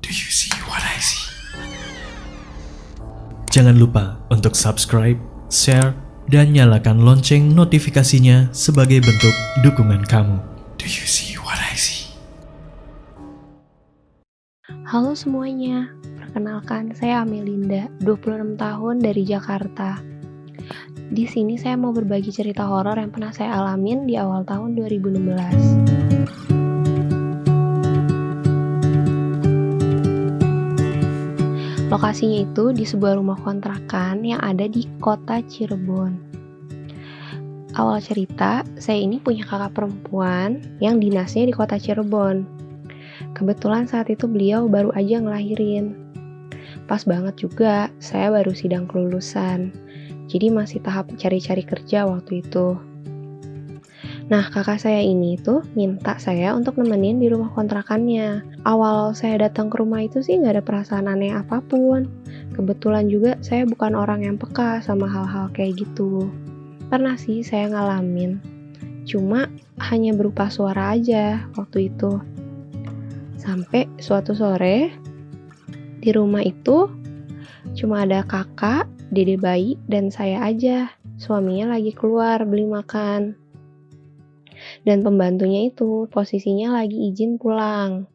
Do you see what I see? Jangan lupa untuk subscribe, share, dan nyalakan lonceng notifikasinya sebagai bentuk dukungan kamu. Do you see what I see? Halo semuanya, perkenalkan saya Amelinda, 26 tahun dari Jakarta. Di sini saya mau berbagi cerita horor yang pernah saya alamin di awal tahun 2016. Lokasinya itu di sebuah rumah kontrakan yang ada di kota Cirebon. Awal cerita, saya ini punya kakak perempuan yang dinasnya di kota Cirebon. Kebetulan saat itu beliau baru aja ngelahirin. Pas banget juga, saya baru sidang kelulusan. Jadi masih tahap cari-cari kerja waktu itu. Nah, kakak saya ini tuh minta saya untuk nemenin di rumah kontrakannya. Awal saya datang ke rumah itu sih nggak ada perasaan aneh apapun. Kebetulan juga saya bukan orang yang peka sama hal-hal kayak gitu. Pernah sih saya ngalamin. Cuma hanya berupa suara aja waktu itu. Sampai suatu sore, di rumah itu cuma ada kakak, dede bayi, dan saya aja. Suaminya lagi keluar beli makan. Dan pembantunya itu posisinya lagi izin pulang.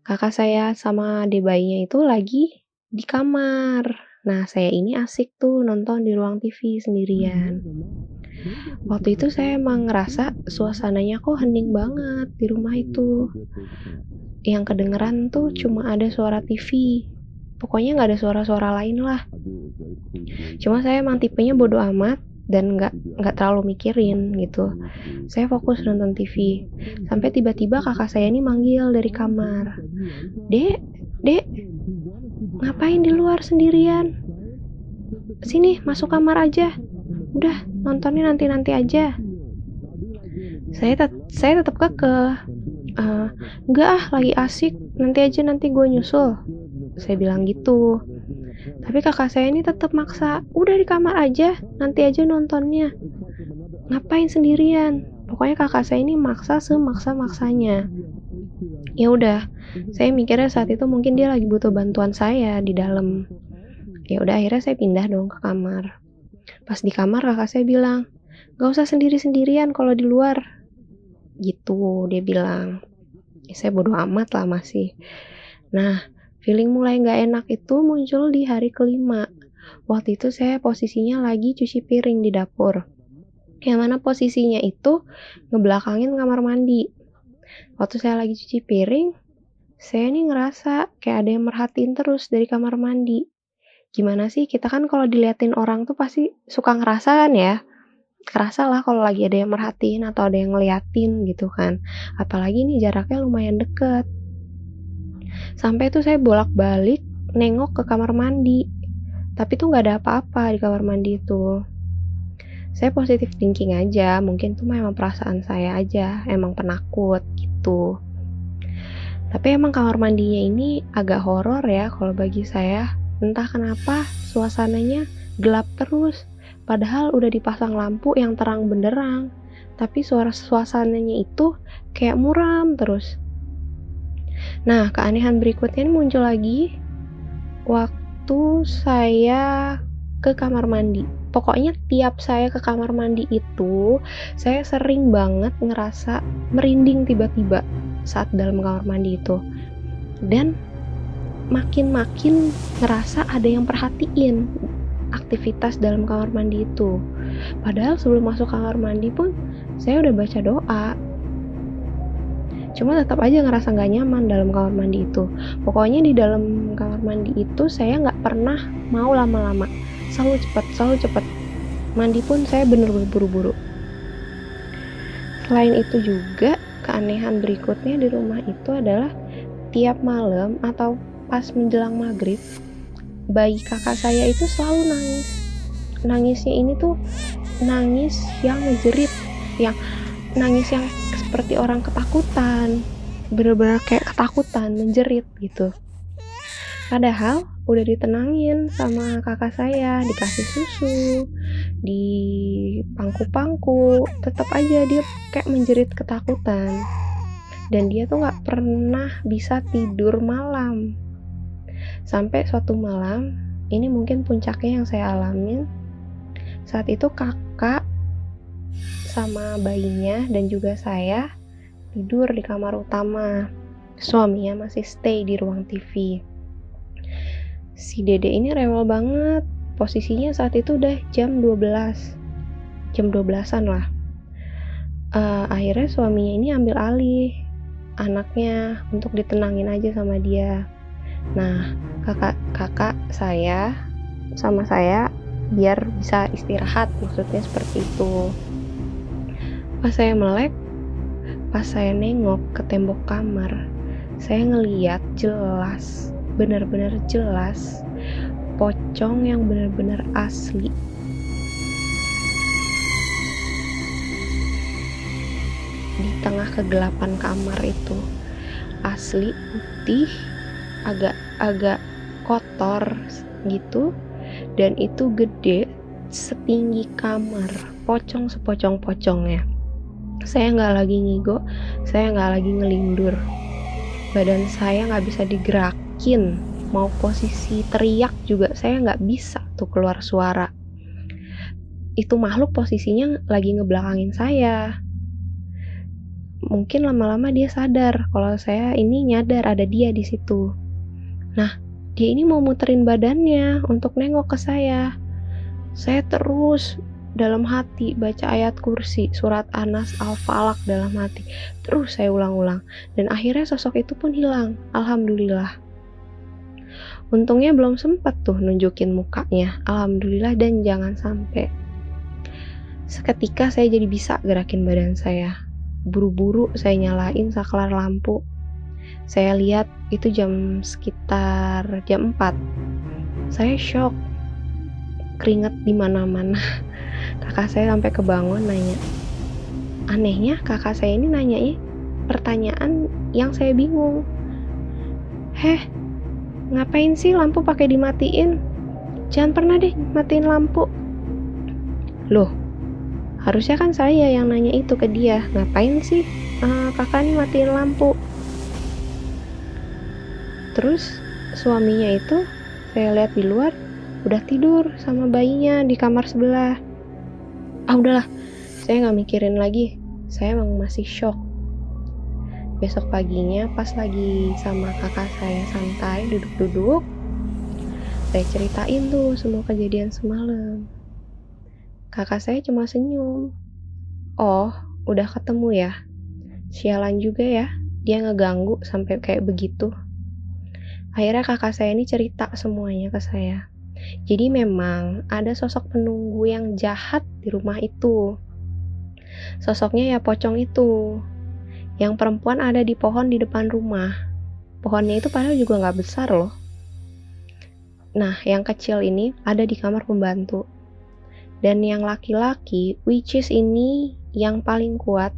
Kakak saya sama dede bayinya itu lagi di kamar. Nah, saya ini asik tuh nonton di ruang TV sendirian. Waktu itu saya emang ngerasa suasananya kok hening banget di rumah itu. Yang kedengeran tuh cuma ada suara TV. Pokoknya nggak ada suara-suara lain lah. Cuma saya emang tipenya bodo amat dan nggak terlalu mikirin gitu. Saya fokus nonton TV. Sampai tiba-tiba kakak saya ini manggil dari kamar. Dek, ngapain di luar sendirian? Sini, masuk kamar aja. Udah, nontonnya nanti aja. Saya tetap kekeh. Enggak ah, lagi asik. Nanti gue nyusul. Saya bilang gitu. Tapi kakak saya ini tetap maksa. Udah di kamar aja, nanti aja nontonnya. Ngapain sendirian? Pokoknya kakak saya ini maksa semaksa-maksanya. Ya udah, saya mikirnya saat itu mungkin dia lagi butuh bantuan saya di dalam. Ya udah, akhirnya saya pindah dong ke kamar. Pas di kamar kakak saya bilang, "Gak usah sendiri-sendirian kalau di luar." Gitu dia bilang. Ya, saya bodo amat lah masih. Nah, feeling mulai gak enak itu muncul di hari kelima. Waktu itu saya posisinya lagi cuci piring di dapur. Yang mana posisinya itu ngebelakangin kamar mandi. Waktu saya lagi cuci piring, saya nih ngerasa kayak ada yang merhatiin terus dari kamar mandi. Gimana sih, kita kan kalau diliatin orang tuh pasti suka ngerasa kan ya. Kerasa lah kalau lagi ada yang merhatiin atau ada yang ngeliatin gitu kan. Apalagi nih jaraknya lumayan deket. Sampai tuh saya bolak-balik nengok ke kamar mandi. Tapi tuh gak ada apa-apa di kamar mandi itu. Saya positive thinking aja, mungkin tuh memang perasaan saya aja, emang penakut gitu. Tapi emang kamar mandinya ini agak horor ya kalau bagi saya. Entah kenapa suasananya gelap terus. Padahal udah dipasang lampu yang terang benderang. Tapi suasananya itu kayak muram terus. Nah, keanehan berikutnya ini muncul lagi waktu saya ke kamar mandi. Pokoknya tiap saya ke kamar mandi itu, saya sering banget ngerasa merinding tiba-tiba saat dalam kamar mandi itu. Dan makin ngerasa ada yang perhatiin aktivitas dalam kamar mandi itu. Padahal sebelum masuk kamar mandi pun, saya udah baca doa. Cuma tetap aja ngerasa gak nyaman dalam kamar mandi itu. Pokoknya di dalam kamar mandi itu saya gak pernah mau lama-lama. Selalu cepat. Mandi pun saya bener-bener buru-buru. Selain itu juga, keanehan berikutnya di rumah itu adalah tiap malam atau pas menjelang maghrib, bayi kakak saya itu selalu nangis. Nangisnya ini tuh nangis yang menjerit, nangis yang seperti orang ketakutan, bener-bener kayak ketakutan, menjerit gitu. Padahal udah ditenangin sama kakak saya, dikasih susu, di pangku-pangku, tetap aja dia kayak menjerit ketakutan. dan dia tuh nggak pernah bisa tidur malam. Sampai suatu malam, ini mungkin puncaknya yang saya alamin, saat itu kakak sama bayinya dan juga saya tidur di kamar utama. Suaminya masih stay di ruang TV. Si dede ini rewel banget. Posisinya saat itu udah jam 12. Jam 12-an lah. Akhirnya suaminya ini ambil alih anaknya untuk ditenangin aja sama dia. Nah, kakak saya sama saya biar bisa istirahat, maksudnya seperti itu. Pas saya melek, pas saya nengok ke tembok kamar, saya ngeliat jelas, benar-benar jelas, pocong yang benar-benar asli. Di tengah kegelapan kamar itu, asli putih, agak kotor gitu, dan itu gede setinggi kamar, pocong sepocong-pocongnya. Saya nggak lagi ngigo, saya nggak lagi ngelindur, badan saya nggak bisa digerakin, mau posisi teriak juga saya nggak bisa tuh keluar suara. Itu makhluk posisinya lagi ngebelakangin saya. Mungkin lama-lama dia sadar kalau saya ini nyadar ada dia di situ. Nah, dia ini mau muterin badannya untuk nengok ke saya. Saya terus dalam hati baca ayat kursi, surat Anas, Al-Falaq dalam hati. Terus saya ulang-ulang. Dan akhirnya sosok itu pun hilang. Alhamdulillah. Untungnya belum sempat tuh nunjukin mukanya. Alhamdulillah, dan jangan sampai. Seketika saya jadi bisa gerakin badan saya. Buru-buru saya nyalain saklar lampu. Saya lihat itu sekitar jam 4. Saya shock. Keringet di mana-mana. Kakak saya sampai kebangun nanya. Anehnya kakak saya ini nanya pertanyaan yang saya bingung. Ngapain sih lampu pakai dimatiin? Jangan pernah deh matiin lampu. Loh, harusnya kan saya yang nanya itu ke dia. Ngapain sih kakak ini matiin lampu? Terus suaminya itu saya lihat di luar udah tidur sama bayinya di kamar sebelah. Udahlah, saya nggak mikirin lagi. Saya emang masih shock. Besok paginya pas lagi sama kakak saya santai duduk-duduk, saya ceritain tuh semua kejadian semalam. Kakak saya cuma senyum. Oh, udah ketemu ya? Sialan juga ya, dia ngeganggu sampai kayak begitu. Akhirnya kakak saya ini cerita semuanya ke saya. Jadi memang ada sosok penunggu yang jahat di rumah itu. Sosoknya ya pocong itu. Yang perempuan ada di pohon di depan rumah. Pohonnya itu padahal juga gak besar loh. Nah, yang kecil ini ada di kamar pembantu. Dan yang laki-laki, which is ini yang paling kuat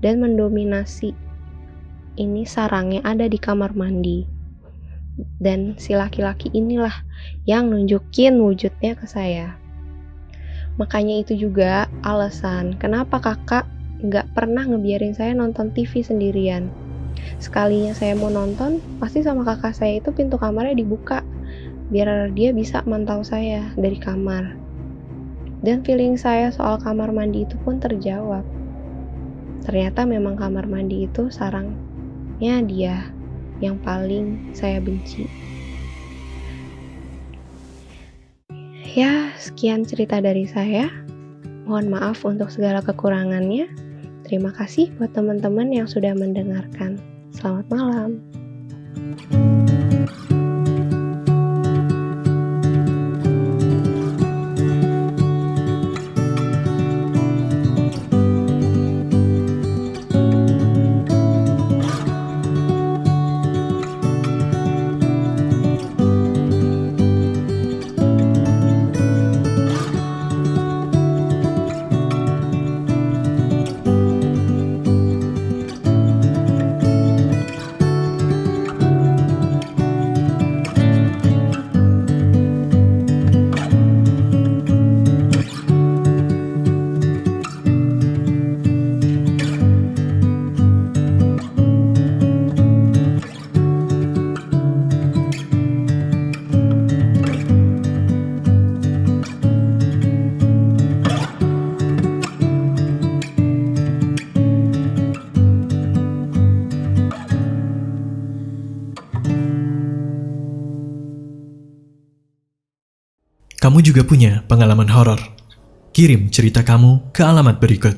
dan mendominasi. Ini sarangnya ada di kamar mandi. Dan si laki-laki inilah yang nunjukin wujudnya ke saya. Makanya itu juga alasan kenapa kakak gak pernah ngebiarin saya nonton TV sendirian. Sekalinya saya mau nonton, pasti sama kakak saya itu pintu kamarnya dibuka, biar dia bisa mantau saya dari kamar. Dan feeling saya soal kamar mandi itu pun terjawab. Ternyata memang kamar mandi itu sarangnya dia yang paling saya benci. Ya, sekian cerita dari saya. Mohon maaf untuk segala kekurangannya. Terima kasih buat teman-teman yang sudah mendengarkan. Selamat malam. kamu juga punya pengalaman horor? Kirim cerita kamu ke alamat berikut.